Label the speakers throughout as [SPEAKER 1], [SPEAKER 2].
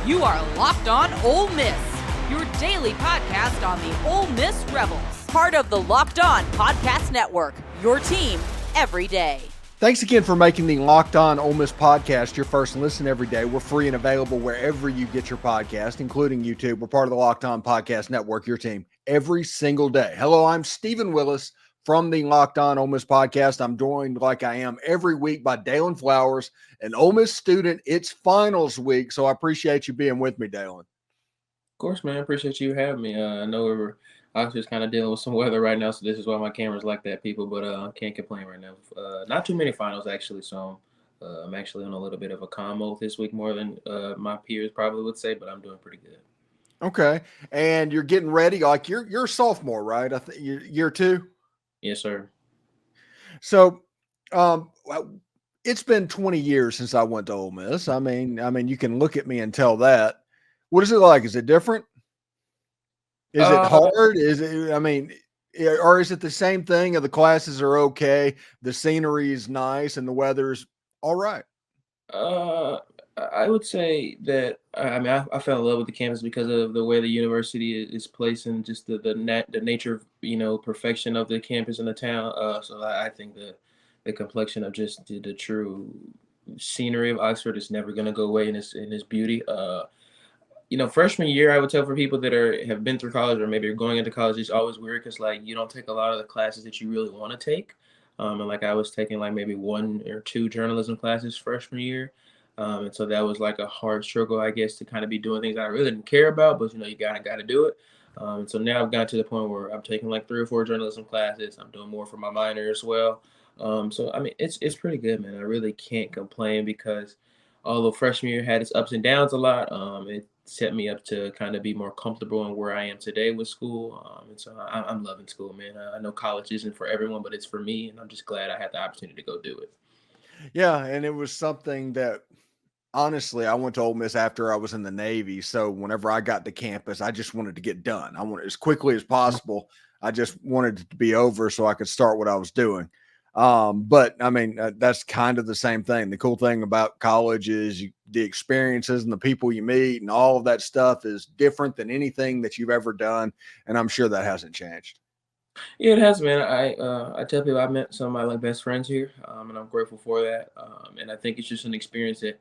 [SPEAKER 1] You are Locked On Ole Miss, your daily podcast on the Ole Miss Rebels. Part of the Locked On Podcast Network, your team every day.
[SPEAKER 2] Thanks again for making the Locked On Ole Miss podcast your first listen every day. We're free and available wherever you get your podcast, including YouTube. We're part of the Locked On Podcast Network, your team every single day. Hello, I'm Stephen Willis from the Locked On Ole Miss podcast. I'm joined like I am every week by Daylan Flowers, an Ole Miss student. It's finals week, so I appreciate you being with me, Daylan.
[SPEAKER 3] Of course, man. I appreciate you having me. I know I was just kind of dealing with some weather right now, so this is why my camera's like that, people. But I can't complain right now. Not too many finals, actually, so I'm actually on a little bit of a calm mode this week, more than my peers probably would say, but I'm doing pretty good.
[SPEAKER 2] Okay, and you're getting ready. Like you're a sophomore, right? I think you're year two.
[SPEAKER 3] Yes, sir.
[SPEAKER 2] So, it's been 20 years since I went to Ole Miss. I mean, you can look at me and tell that. What is it like? Is it different? Is it hard? Is it? I mean, or is it the same thing? The classes are okay, the scenery is nice, and the weather's all right.
[SPEAKER 3] I would say that I fell in love with the campus because of the way the university is placed and just the nature of perfection of the campus and the town. So I think the complexion of just the true scenery of Oxford is never going to go away in its beauty. Freshman year, I would tell for people that have been through college or maybe are going into college, it's always weird because like you don't take a lot of the classes that you really want to take. And like I was taking like maybe 1 or 2 journalism classes freshman year. And so that was like a hard struggle, I guess, to kind of be doing things I really didn't care about, but you got to do it. And so now I've gotten to the point where I'm taking like 3 or 4 journalism classes. I'm doing more for my minor as well. So I mean, it's pretty good, man. I really can't complain because although freshman year had its ups and downs a lot, it set me up to kind of be more comfortable in where I am today with school. And so I'm loving school, man. I know college isn't for everyone, but it's for me, and I'm just glad I had the opportunity to go do it.
[SPEAKER 2] Yeah, and it was something that honestly, I went to Ole Miss after I was in the Navy. So whenever I got to campus, I just wanted to get done. I wanted as quickly as possible. I just wanted it to be over so I could start what I was doing. But I mean, that's kind of the same thing. The cool thing about college is the experiences and the people you meet and all of that stuff is different than anything that you've ever done. And I'm sure that hasn't changed.
[SPEAKER 3] Yeah, it has, man. I tell people I met some of my like best friends here, and I'm grateful for that. And I think it's just an experience that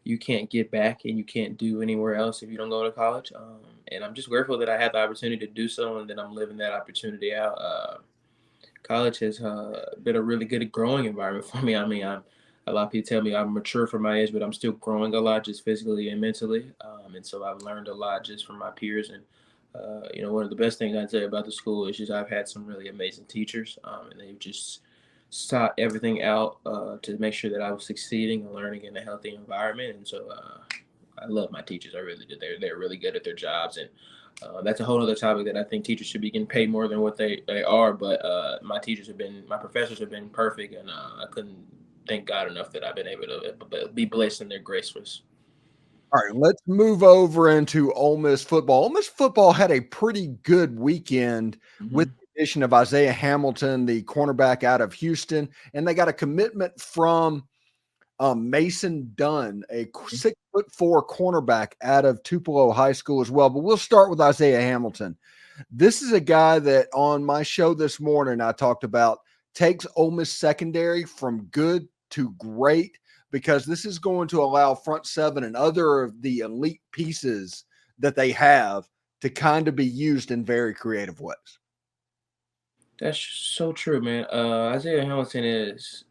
[SPEAKER 3] you can't get back and you can't do anywhere else if you don't go to college. And I'm just grateful that I had the opportunity to do so, and that I'm living that opportunity out. College has been a really good growing environment for me. I mean, a lot of people tell me I'm mature for my age, but I'm still growing a lot just physically and mentally. And so I've learned a lot just from my peers. And, one of the best things I'd say about the school is just I've had some really amazing teachers, and they've just sought everything out to make sure that I was succeeding and learning in a healthy environment. And so I love my teachers. I really do. They're really good at their jobs. And that's a whole other topic that I think teachers should be getting paid more than what they are. But my professors have been perfect, and I couldn't thank God enough that I've been able to be blessed in their grace was.
[SPEAKER 2] All right, let's move over into Ole Miss football. Ole Miss football had a pretty good weekend with the addition of Isaiah Hamilton, the cornerback out of Houston, and they got a commitment from Mason Dunn, a 6'4" cornerback out of Tupelo High School as well. But we'll start with Isaiah Hamilton. This is a guy that on my show this morning I talked about takes Ole Miss secondary from good to great, because this is going to allow front seven and other of the elite pieces that they have to kind of be used in very creative ways.
[SPEAKER 3] That's so true, man. Isaiah Hamilton is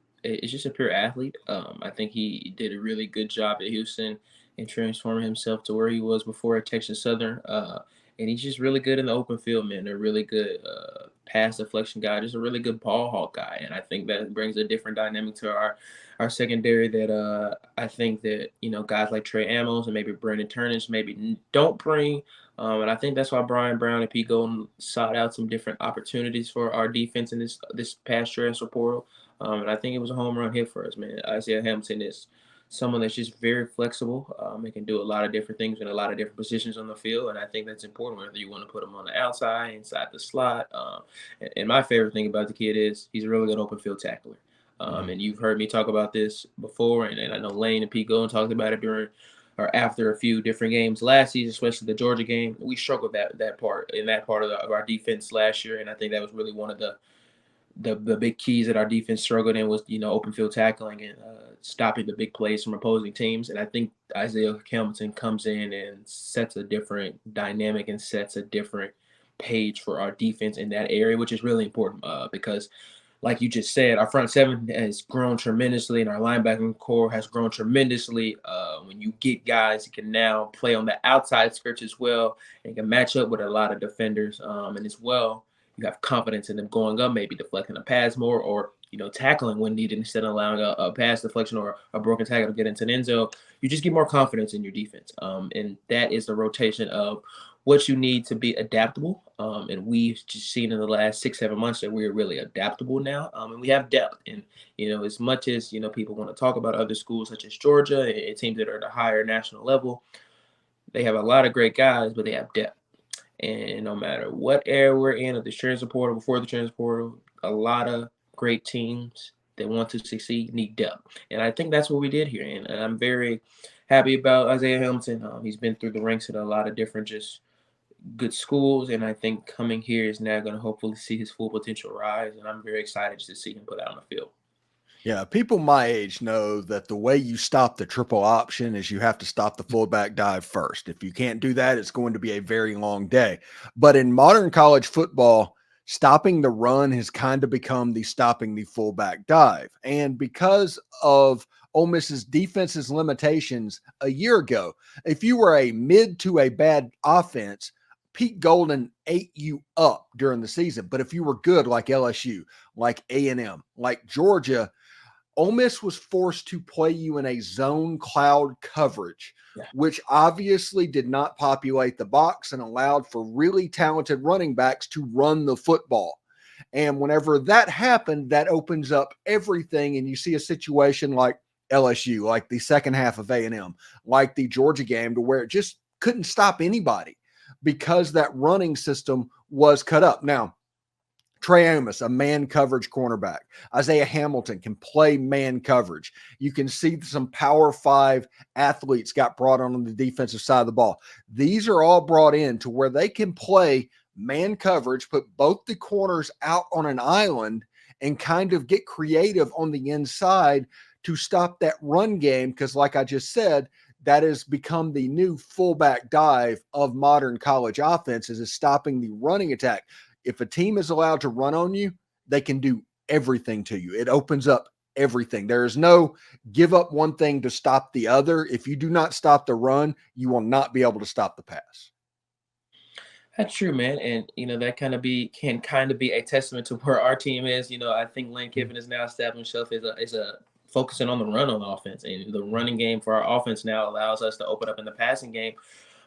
[SPEAKER 3] just a pure athlete. I think he did a really good job at Houston and transforming himself to where he was before at Texas Southern. And he's just really good in the open field, man. A really good pass deflection guy, just a really good ball hawk guy. And I think that brings a different dynamic to our secondary that I think that, guys like Trey Amos and maybe Brandon Turnage maybe don't bring. And I think that's why Brian Brown and Pete Golden sought out some different opportunities for our defense in this past transfer portal. And I think it was a home run hit for us, man. Isaiah Hamilton is someone that's just very flexible. They can do a lot of different things in a lot of different positions on the field, and I think that's important whether you want to put him on the outside, inside the slot. And my favorite thing about the kid is he's a really good open field tackler. And you've heard me talk about this before, and I know Lane and Pete Golden talked about it during or after a few different games last season, especially the Georgia game. We struggled that part of our defense last year, and I think that was really one of the big keys that our defense struggled in was, open field tackling and stopping the big plays from opposing teams. And I think Isaiah Hamilton comes in and sets a different dynamic and sets a different page for our defense in that area, which is really important because, like you just said, our front seven has grown tremendously and our linebacking core has grown tremendously. When you get guys who can now play on the outside skirts as well and can match up with a lot of defenders, and as well, you have confidence in them going up, maybe deflecting a pass more or, tackling when needed instead of allowing a pass deflection or a broken tackle to get into an end zone. You just get more confidence in your defense. And that is the rotation of what you need to be adaptable. And we've just seen in the last 6-7 months that we're really adaptable now. And we have depth. And, as much as, people want to talk about other schools such as Georgia and teams that are at a higher national level, they have a lot of great guys, but they have depth. And no matter what era we're in, of the transfer portal, before the transfer portal, a lot of great teams that want to succeed need depth. And I think that's what we did here. And I'm very happy about Isaiah Hamilton. He's been through the ranks at a lot of different just good schools. And I think coming here is now going to hopefully see his full potential rise. And I'm very excited to see him put out on the field.
[SPEAKER 2] Yeah, people my age know that the way you stop the triple option is you have to stop the fullback dive first. If you can't do that, it's going to be a very long day. But in modern college football, stopping the run has kind of become the stopping the fullback dive. And because of Ole Miss's defense's limitations a year ago, if you were a mid to a bad offense, Pete Golden ate you up during the season. But if you were good like LSU, like A&M, like Georgia, Ole Miss was forced to play you in a zone cloud coverage, which obviously did not populate the box and allowed for really talented running backs to run the football. And whenever that happened, that opens up everything. And you see a situation like LSU, like the second half of A&M, like the Georgia game, to where it just couldn't stop anybody because that running system was cut up. Now, Trey Amos, a man coverage cornerback. Isaiah Hamilton can play man coverage. You can see some Power 5 athletes got brought on the defensive side of the ball. These are all brought in to where they can play man coverage, put both the corners out on an island, and kind of get creative on the inside to stop that run game. Because like I just said, that has become the new fullback dive of modern college offenses, is stopping the running attack. If a team is allowed to run on you, they can do everything to you. It opens up everything. There is no give up one thing to stop the other. If you do not stop the run, you will not be able to stop the pass.
[SPEAKER 3] That's true, man. And, that can kind of be a testament to where our team is. I think Lane Kiffin has now established himself as a focusing on the run on offense. And the running game for our offense now allows us to open up in the passing game.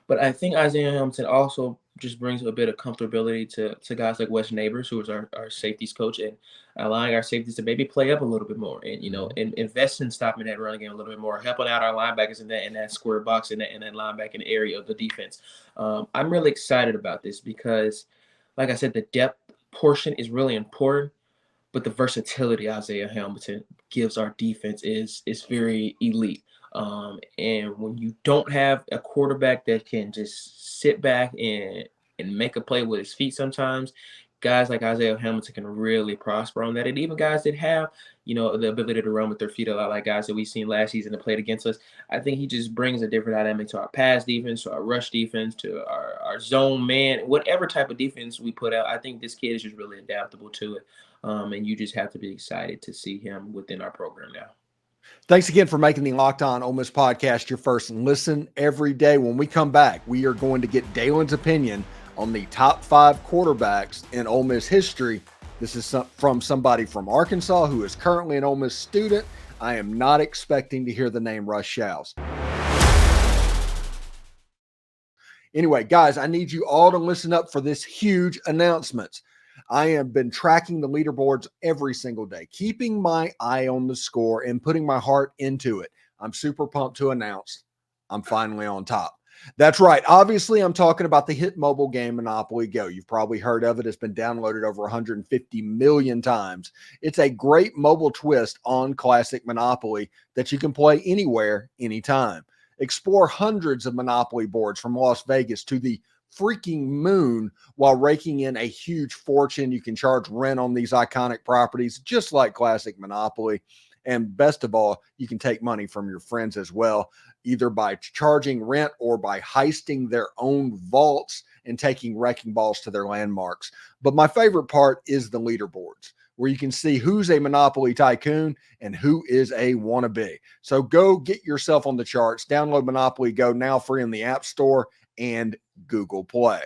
[SPEAKER 3] But I think Isaiah Hamilton also just brings a bit of comfortability to guys like Wes Neighbors, who is our safeties coach, and allowing our safeties to maybe play up a little bit more and, and invest in stopping that running game a little bit more, helping out our linebackers in that square box in that linebacking area of the defense. I'm really excited about this because, like I said, the depth portion is really important, but the versatility Isaiah Hamilton gives our defense is very elite. And when you don't have a quarterback that can just sit back and make a play with his feet, sometimes guys like Isaiah Hamilton can really prosper on that. And even guys that have, the ability to run with their feet a lot, like guys that we've seen last season that played against us. I think he just brings a different dynamic to our pass defense, to our rush defense, to our zone man, whatever type of defense we put out. I think this kid is just really adaptable to it. And you just have to be excited to see him within our program now.
[SPEAKER 2] Thanks again for making the Locked On Ole Miss podcast your first listen every day. When we come back, we are going to get Daylan's opinion on the top 5 quarterbacks in Ole Miss history. This is from somebody from Arkansas who is currently an Ole Miss student. I am not expecting to hear the name Russ Shows. Anyway, guys, I need you all to listen up for this huge announcement. I have been tracking the leaderboards every single day, keeping my eye on the score and putting my heart into it. I'm super pumped to announce I'm finally on top. That's right. Obviously, I'm talking about the hit mobile game Monopoly Go. You've probably heard of it. It's been downloaded over 150 million times. It's a great mobile twist on classic Monopoly that you can play anywhere, anytime. Explore hundreds of Monopoly boards from Las Vegas to the freaking moon while raking in a huge fortune. You can charge rent on these iconic properties, just like classic Monopoly. And best of all, you can take money from your friends as well, either by charging rent or by heisting their own vaults and taking wrecking balls to their landmarks. But my favorite part is the leaderboards, where you can see who's a Monopoly tycoon and who is a wannabe. So go get yourself on the charts. Download Monopoly Go, now free in the App Store and Google Play.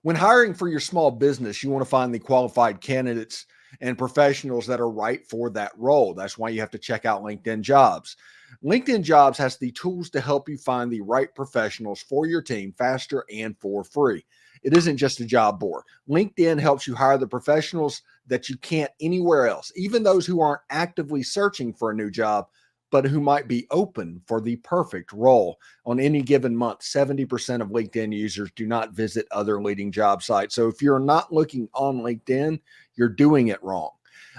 [SPEAKER 2] When hiring for your small business, you want to find the qualified candidates and professionals that are right for that role. That's why you have to check out LinkedIn Jobs. LinkedIn Jobs has the tools to help you find the right professionals for your team faster and for free. It isn't just a job board. LinkedIn helps you hire the professionals that you can't anywhere else, even those who aren't actively searching for a new job, but who might be open for the perfect role. On any given month, 70% of LinkedIn users do not visit other leading job sites. So if you're not looking on LinkedIn, you're doing it wrong.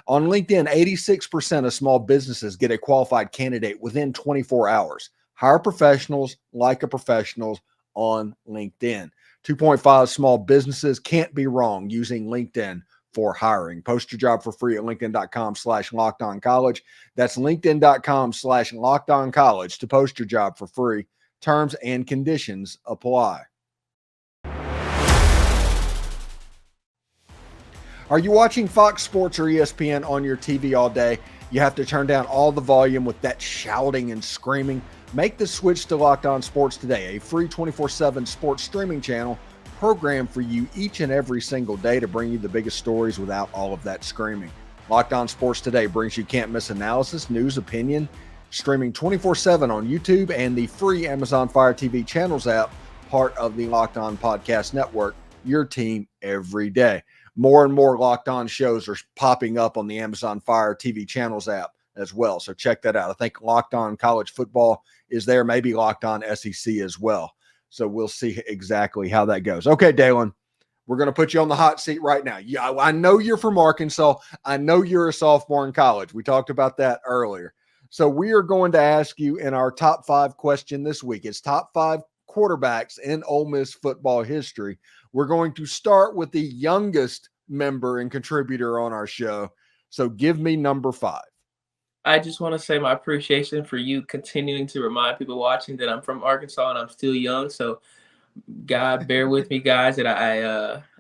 [SPEAKER 2] On LinkedIn, 86% of small businesses get a qualified candidate within 24 hours. Hire professionals like a professionals on LinkedIn. 2.5 small businesses can't be wrong using LinkedIn for hiring. Post your job for free at linkedin.com/lockedoncollege. That's linkedin.com/lockedoncollege to post your job for free. Terms and conditions apply. Are you watching Fox Sports or ESPN on your TV all day? You have to turn down all the volume with that shouting and screaming. Make the switch to Locked On Sports today, a free 24/7 sports streaming channel programmed for you each and every single day to bring you the biggest stories without all of that screaming. Locked On Sports Today brings you can't miss analysis, news, opinion, streaming 24/7 on YouTube and the free Amazon Fire TV channels app, part of the Locked On Podcast Network, your team every day. More and more Locked On shows are popping up on the Amazon Fire TV channels app as well. So check that out. I think Locked On College Football is there, maybe Locked On SEC as well. So we'll see exactly how that goes. Okay, Daylan, we're going to put you on the hot seat right now. Yeah, I know you're from Arkansas. I know you're a sophomore in college. We talked about that earlier. So we are going to ask you in our top 5 question this week. It's top 5 quarterbacks in Ole Miss football history. We're going to start with the youngest member and contributor on our show. So give me number 5.
[SPEAKER 3] I just want to say my appreciation for you continuing to remind people watching that I'm from Arkansas and I'm still young. So God, bear with me, guys, that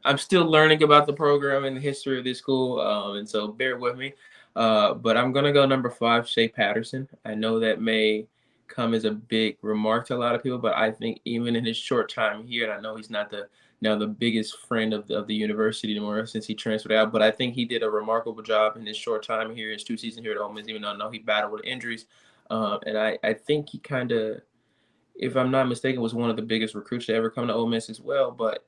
[SPEAKER 3] I'm still learning about the program and the history of this school, and so bear with me. But I'm gonna go number 5, Shea Patterson. I know that may come as a big remark to a lot of people, but I think even in his short time here, and I know he's not the biggest friend of the university anymore since he transferred out, but I think he did a remarkable job in his short time here, his 2 seasons here at Ole Miss, even though I know he battled with injuries. And I think he kind of, if I'm not mistaken, was one of the biggest recruits to ever come to Ole Miss as well. But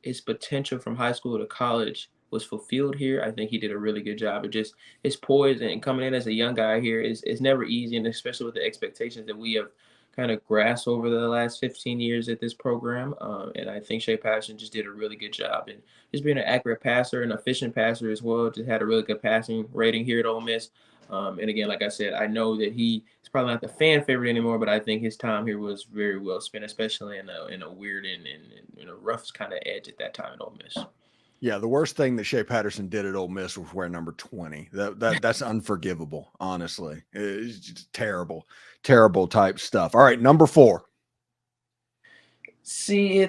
[SPEAKER 3] his potential from high school to college was fulfilled here. I think he did a really good job. It just his poise and coming in as a young guy here is never easy, and especially with the expectations that we have kind of grasped over the last 15 years at this program. And I think Shea Patterson just did a really good job and just being an accurate passer, an efficient passer as well. Just had a really good passing rating here at Ole Miss. And again, like I said, I know that he is probably not the fan favorite anymore, but I think his time here was very well spent, especially in a weird and a rough kind of edge at that time at Ole Miss.
[SPEAKER 2] Yeah, the worst thing that Shea Patterson did at Ole Miss was wear number 20. That's unforgivable, honestly. It's just terrible type stuff. All right, number 4.
[SPEAKER 3] See,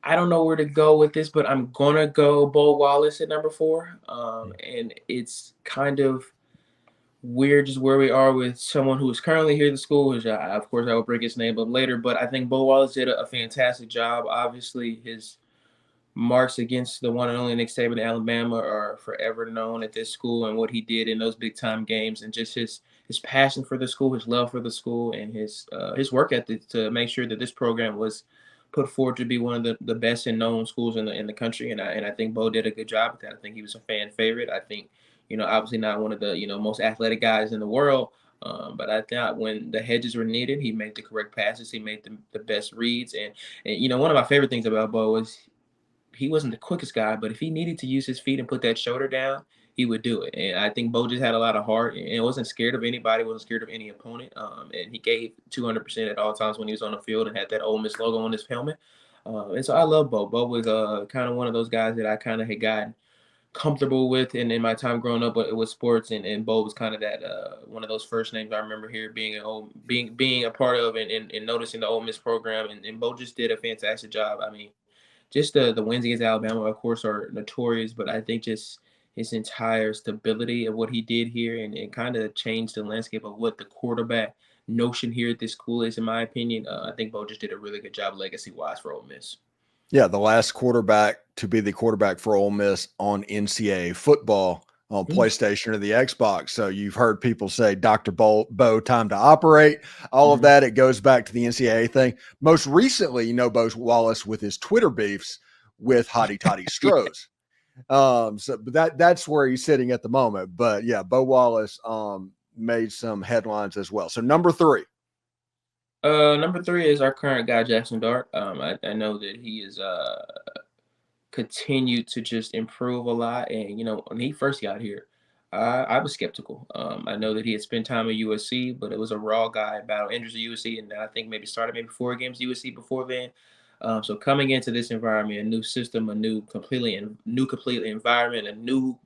[SPEAKER 3] I don't know where to go with this, but I'm gonna go Bo Wallace at number 4. And it's kind of weird just where we are with someone who is currently here at the school, which of course I will bring his name up later, but I think Bo Wallace did a fantastic job. Obviously, his marks against the one and only Nick Saban in Alabama are forever known at this school, and what he did in those big time games, and just his passion for the school, his love for the school, and his work ethic to make sure that this program was put forward to be one of the best and known schools in the country. And I think Bo did a good job with that. I think he was a fan favorite. I think, obviously not one of the most athletic guys in the world. But I thought when the hedges were needed, he made the correct passes. He made the best reads. And one of my favorite things about Bo was he wasn't the quickest guy, but if he needed to use his feet and put that shoulder down, he would do it. And I think Bo just had a lot of heart and wasn't scared of anybody, wasn't scared of any opponent. And he gave 200% at all times when he was on the field and had that Ole Miss logo on his helmet. And so I love Bo. Bo was kind of one of those guys that I kind of had gotten comfortable with in my time growing up with sports, and Bo was kind of that one of those first names I remember here being a part of and noticing the Ole Miss program, and Bo just did a fantastic job. I mean, just the wins against Alabama, of course, are notorious, but I think just his entire stability of what he did here and kind of changed the landscape of what the quarterback notion here at this school is, in my opinion. I think Bo just did a really good job legacy-wise for Ole Miss.
[SPEAKER 2] Yeah, the last quarterback to be the quarterback for Ole Miss on NCAA football on PlayStation or the Xbox. So you've heard people say, Dr. Bo, time to operate, all of that. It goes back to the NCAA thing. Most recently, Bo Wallace with his Twitter beefs with Hottie Toddy Strohs. But that's where he's sitting at the moment. But yeah, Bo Wallace made some headlines as well. So number 3.
[SPEAKER 3] Number 3 is our current guy, Jackson Dart. I know that he is continued to just improve a lot. And, when he first got here, I was skeptical. I know that he had spent time at USC, but it was a raw guy, battle injuries at USC, and I think maybe started maybe 4 games at USC before then. So coming into this environment, a new system, a new completely environment, a new,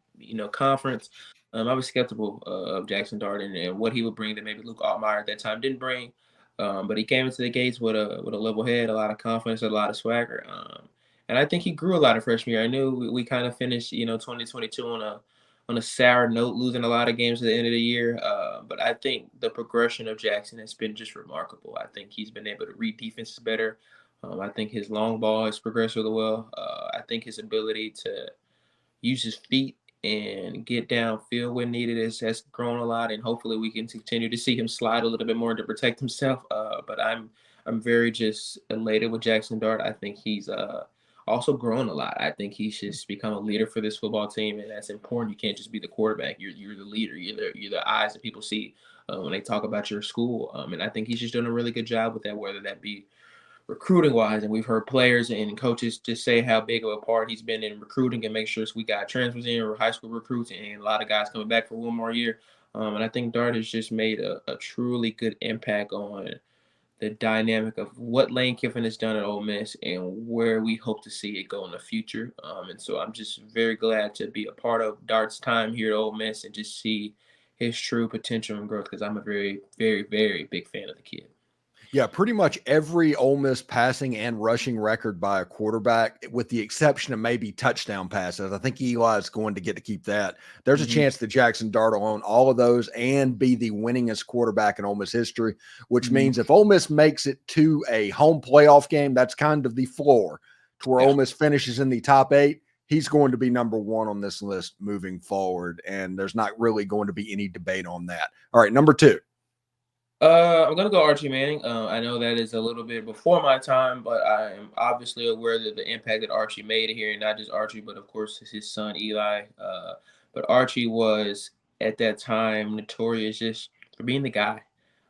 [SPEAKER 3] conference, I was skeptical of Jackson Dart and what he would bring that maybe Luke Altmaier at that time didn't bring. But he came into the gates with a level head, a lot of confidence, a lot of swagger. And I think he grew a lot of freshman year. I knew we kind of finished, 2022 on a sour note, losing a lot of games at the end of the year. But I think the progression of Jackson has been just remarkable. I think he's been able to read defenses better. I think his long ball has progressed really well. I think his ability to use his feet and get downfield when needed has grown a lot, and hopefully we can continue to see him slide a little bit more to protect himself. But I'm very just elated with Jackson Dart. I think he's also grown a lot. I think he's just become a leader for this football team, and that's important. You can't just be the quarterback. You're the leader. You're the eyes that people see when they talk about your school. And I think he's just doing a really good job with that, whether that be recruiting wise, and we've heard players and coaches just say how big of a part he's been in recruiting and make sure we got transfers in or high school recruits and a lot of guys coming back for one more year. And I think Dart has just made a truly good impact on the dynamic of what Lane Kiffin has done at Ole Miss and where we hope to see it go in the future. And so I'm just very glad to be a part of Dart's time here at Ole Miss and just see his true potential and growth, because I'm a very, very, very big fan of the kid.
[SPEAKER 2] Yeah, pretty much every Ole Miss passing and rushing record by a quarterback, with the exception of maybe touchdown passes. I think Eli is going to get to keep that. There's a chance that Jackson Dart will own all of those and be the winningest quarterback in Ole Miss history, which means if Ole Miss makes it to a home playoff game, that's kind of the floor to where Ole Miss finishes in the top 8. He's going to be number 1 on this list moving forward, and there's not really going to be any debate on that. All right, number 2.
[SPEAKER 3] I'm gonna go Archie Manning. I know that is a little bit before my time, but I am obviously aware that the impact that Archie made here, and not just Archie, but of course his son Eli. But Archie was at that time notorious just for being the guy,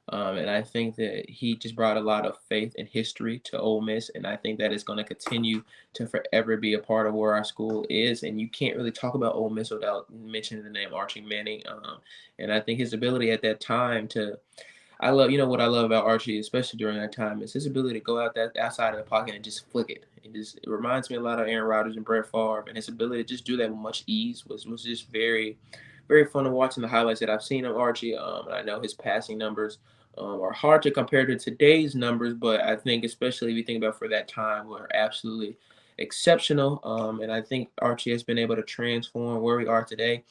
[SPEAKER 3] and I think that he just brought a lot of faith and history to Ole Miss, and I think that is going to continue to forever be a part of where our school is. And you can't really talk about Ole Miss without mentioning the name Archie Manning. And I think his ability at that time to I love, what I love about Archie, especially during that time, is his ability to go outside of the pocket and just flick it. It reminds me a lot of Aaron Rodgers and Brett Favre, and his ability to just do that with much ease was just very, very fun to watch in the highlights that I've seen of Archie. And I know his passing numbers are hard to compare to today's numbers, but I think especially if you think about for that time, were absolutely exceptional. And I think Archie has been able to transform where we are today.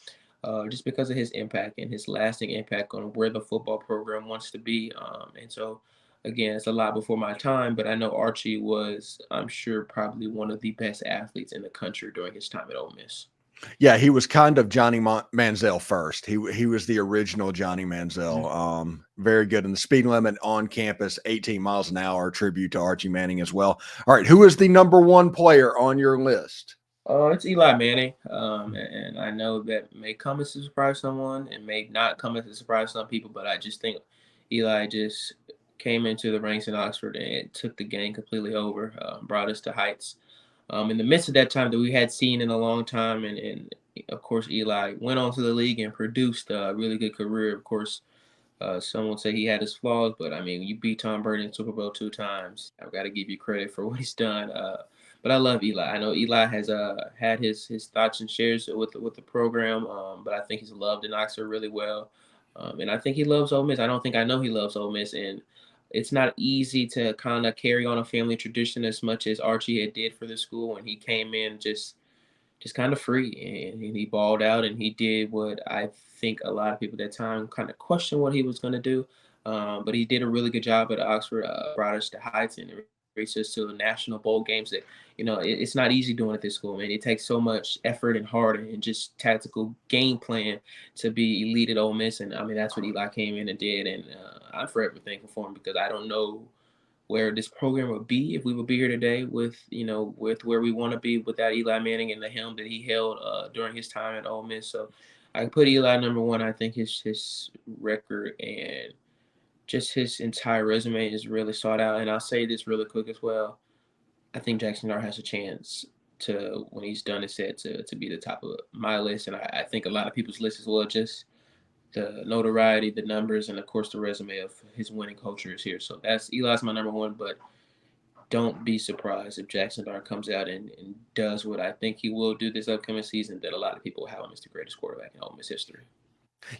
[SPEAKER 3] Just because of his impact and his lasting impact on where the football program wants to be. And so, again, it's a lot before my time, but I know Archie was, I'm sure, probably one of the best athletes in the country during his time at Ole Miss.
[SPEAKER 2] Yeah, he was kind of Johnny Manziel first. He was the original Johnny Manziel. Very good. And the speed limit on campus, 18 miles an hour, tribute to Archie Manning as well. All right, who is the number 1 player on your list?
[SPEAKER 3] It's Eli Manning, and I know that may come as a surprise to someone and may not come as a surprise to some people, but I just think Eli just came into the ranks in Oxford and took the game completely over, brought us to heights in the midst of that time that we had seen in a long time, and of course, Eli went on to the league and produced a really good career. Of course, some would say he had his flaws, but I mean, you beat Tom Brady in Super Bowl 2 times. I've got to give you credit for what he's done. But I love Eli. I know Eli has had his thoughts and shares with the program, but I think he's loved in Oxford really well, and I think he loves Ole Miss. I know he loves Ole Miss, and it's not easy to kind of carry on a family tradition as much as Archie had did for the school when he came in just kind of free, and he balled out, and he did what I think a lot of people at that time kind of questioned what he was going to do. But he did a really good job at Oxford, brought us to heights and raised us to national bowl games that, it's not easy doing at this school, man. It takes so much effort and heart and just tactical game plan to be elite at Ole Miss. And I mean, that's what Eli came in and did. And I'm forever thankful for him, because I don't know where this program would be if we would be here today with where we want to be without Eli Manning and the helm that he held during his time at Ole Miss. So I put Eli number one. I think his record and just his entire resume is really sought out. And I'll say this really quick as well. I think Jackson Dart has a chance to, when he's done and said, to be the top of my list. And I think a lot of people's list as well, just the notoriety, the numbers, and of course the resume of his winning culture is here. So Eli's my number one, but don't be surprised if Jackson Dart comes out and does what I think he will do this upcoming season, that a lot of people have him as the greatest quarterback in Ole Miss history.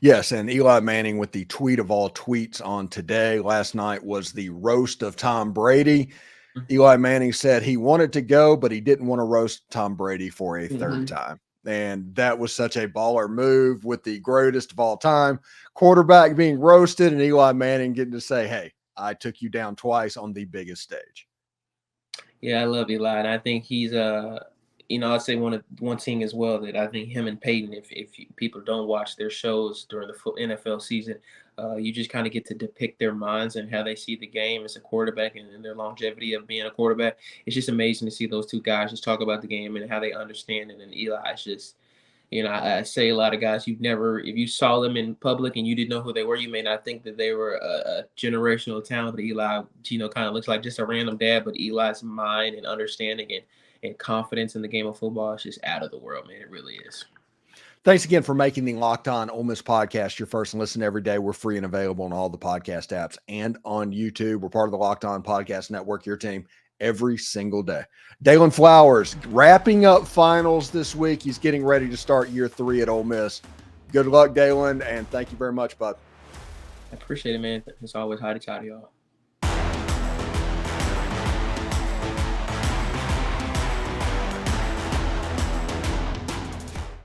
[SPEAKER 2] Yes, and Eli Manning with the tweet of all tweets on today. Last night was the roast of Tom Brady. Eli Manning said he wanted to go, but he didn't want to roast Tom Brady for a third time. And that was such a baller move, with the greatest of all time quarterback being roasted and Eli Manning getting to say, hey, I took you down twice on the biggest stage.
[SPEAKER 3] Yeah, I love Eli. And I think he's, I'd say one thing as well that I think him and Peyton, if people don't watch their shows during the full NFL season, you just kind of get to depict their minds and how they see the game as a quarterback, and their longevity of being a quarterback. It's just amazing to see those two guys just talk about the game and how they understand it. And Eli's just, I say a lot of guys, if you saw them in public and you didn't know who they were, you may not think that they were a generational talent. But Eli, kind of looks like just a random dad, but Eli's mind and understanding and confidence in the game of football is just out of the world, man. It really is.
[SPEAKER 2] Thanks again for making the Locked On Ole Miss podcast your first listen every day. We're free and available on all the podcast apps and on YouTube. We're part of the Locked On Podcast Network, your team every single day. Daylan Flowers wrapping up finals this week. He's getting ready to start year 3 at Ole Miss. Good luck, Daylan, and thank you very much, bud.
[SPEAKER 3] I appreciate it, man. It's always high to y'all.